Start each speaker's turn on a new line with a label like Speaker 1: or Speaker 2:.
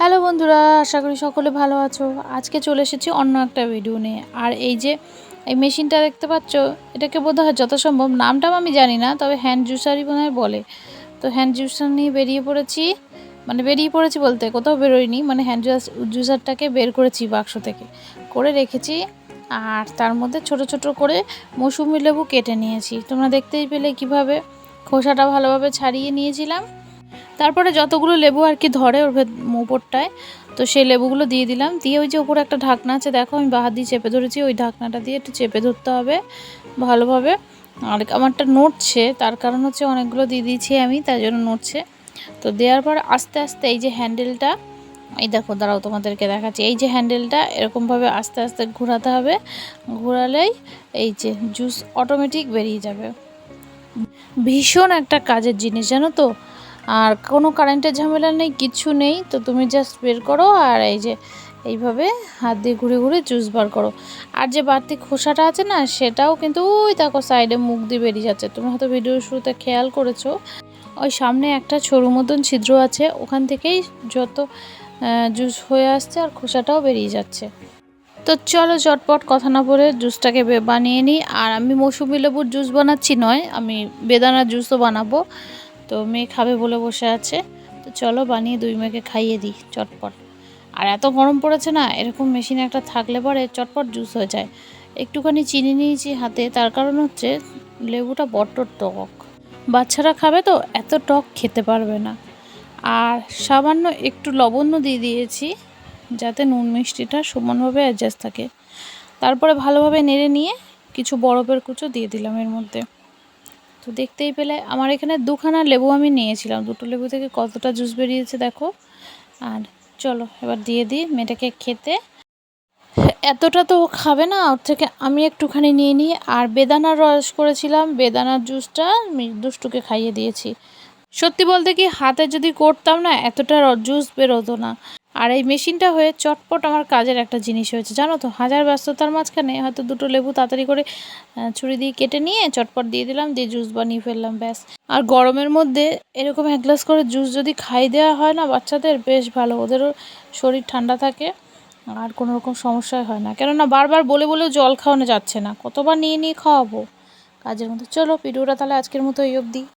Speaker 1: Hello বন্ধুরা, আশা করি সকলে ভালো আছো। আজকে চলে এসেছি অন্য একটা ভিডিও নিয়ে। আর এই যে এই মেশিনটা দেখতে পাচ্ছ, এটাকে বোধহয় যত সম্ভব নামটাও আমি জানি না, তবে হ্যান্ড জুসারই মনে হয় বলে। তো হ্যান্ড জুসার নিয়ে বেরিয়ে পড়েছি বলতে কোথাও বেরোয়নি, মানে হ্যান্ড জুসারটাকে বের করেছি বাক্স থেকে করে রেখেছি। আর তার মধ্যে ছোট ছোট করে মৌসুমি লেবু কেটে নিয়েছি। তোমরা দেখতেই পেলে কিভাবে খোসাটা ভালোভাবে ছাড়িয়ে নিয়েছিলাম। তারপরে যতগুলো লেবু আর কি ধরে ওর উপরটায়, তো সেই লেবুগুলো দিয়ে দিলাম। দিয়ে ওই যে উপরে একটা ঢাকনা আছে, দেখো আমি বাহাত দিয়ে চেপে ধরেছি, ওই ঢাকনাটা দিয়ে একটু চেপে ধরতে হবে ভালোভাবে। আর আমারটা নড়ছে, তার কারণ হচ্ছে অনেকগুলো দিয়ে দিয়েছি আমি, তাই জন্য নড়ছে। তো দেওয়ার পর আস্তে আস্তে এই যে হ্যান্ডেলটা, এই দেখো দাঁড়াও তোমাদেরকে দেখাচ্ছি, এই যে হ্যান্ডেলটা এরকমভাবে আস্তে আস্তে ঘোরাতে হবে। ঘোরালেই এই যে জুস অটোমেটিক বেরিয়ে যাবে। ভীষণ একটা কাজের জিনিস জানো তো। আর কোনো কারেন্টের ঝামেলা নেই, কিচ্ছু নেই। তো তুমি জাস্ট বের করো আর এই যে এইভাবে হাত দিয়ে ঘুরে ঘুরে জুস বার করো। আর যে বাড়তি খোসাটা আছে না, সেটাও কিন্তু ওই দেখো সাইডে মুখ দিয়ে বেরিয়ে যাচ্ছে। তুমি হয়তো ভিডিওর শুরুতে খেয়াল করেছো, ওই সামনে একটা সরু মতন ছিদ্র আছে, ওখান থেকেই যত জুস হয়ে আসছে আর খোসাটাও বেরিয়ে যাচ্ছে। তো চলো চটপট কথা না বলে জুসটাকে বানিয়ে নিই। আর আমি মৌসুমি লেবুর জুস বানাচ্ছি নয়, আমি বেদানার জুসও বানাবো। তো মেয়ে খাবে বলে বসে আছে, তো চলো বানিয়ে দুই মেয়েকে খাইয়ে দিই চটপট। আর এত গরম পড়েছে না, এরকম মেশিন একটা থাকলে পরে চটপট জুস হয়ে যায়। একটুখানি চিনি নিয়েছি হাতে, তার কারণ হচ্ছে লেবুটা বড্ড টক, বাচ্চারা খাবে তো এত টক খেতে পারবে না। আর সামান্য একটু লবণ দিয়ে দিয়েছি, যাতে নুন মিষ্টিটা সমানভাবে অ্যাডজাস্ট থাকে। তারপরে ভালোভাবে নেড়ে নিয়ে কিছু বরফের কুচো দিয়ে দিলাম এর মধ্যে। তো দেখতেই পেলে আমার এখানে দুখানা লেবু আমি নিয়েছিলাম, দুটো লেবু থেকে কতটা জুস বেরিয়েছে দেখো। আর চলো এবার দিয়ে দিই মেয়েটাকে খেতে। এতটা তো ও খাবে না, ওর থেকে আমি একটুখানি নিয়ে নিই। আর বেদানার রস করেছিলাম, বেদানার জুসটা আমি দুষ্টুকে খাইয়ে দিয়েছি। সত্যি বলতে কি, হাতে যদি করতাম না, এতটা জুস বেরোতো না। আর এই মেশিনটা হয়ে চটপট আমার কাজের একটা জিনিস হয়েছে জানো তো। হাজার ব্যস্ততার মাঝখানে হয়তো দুটো লেবু তাড়াতাড়ি করে ছুরি দিয়ে কেটে নিয়ে চটপট দিয়ে দিলাম, দিয়ে জুস বানিয়ে ফেললাম, ব্যাস। আর গরমের মধ্যে এরকম এক গ্লাস করে জুস যদি খাই দেওয়া হয় না বাচ্চাদের, বেশ ভালো, ওদেরও শরীর ঠান্ডা থাকে আর কোনো রকম সমস্যাই হয় না। কেননা বারবার বলে বলেও জল খাওয়ানো যাচ্ছে না, কতবার নিয়ে নিয়ে খাওয়াবো কাজের মধ্যে। চলো ভিডিওটা তাহলে আজকের মতো এই অবধি।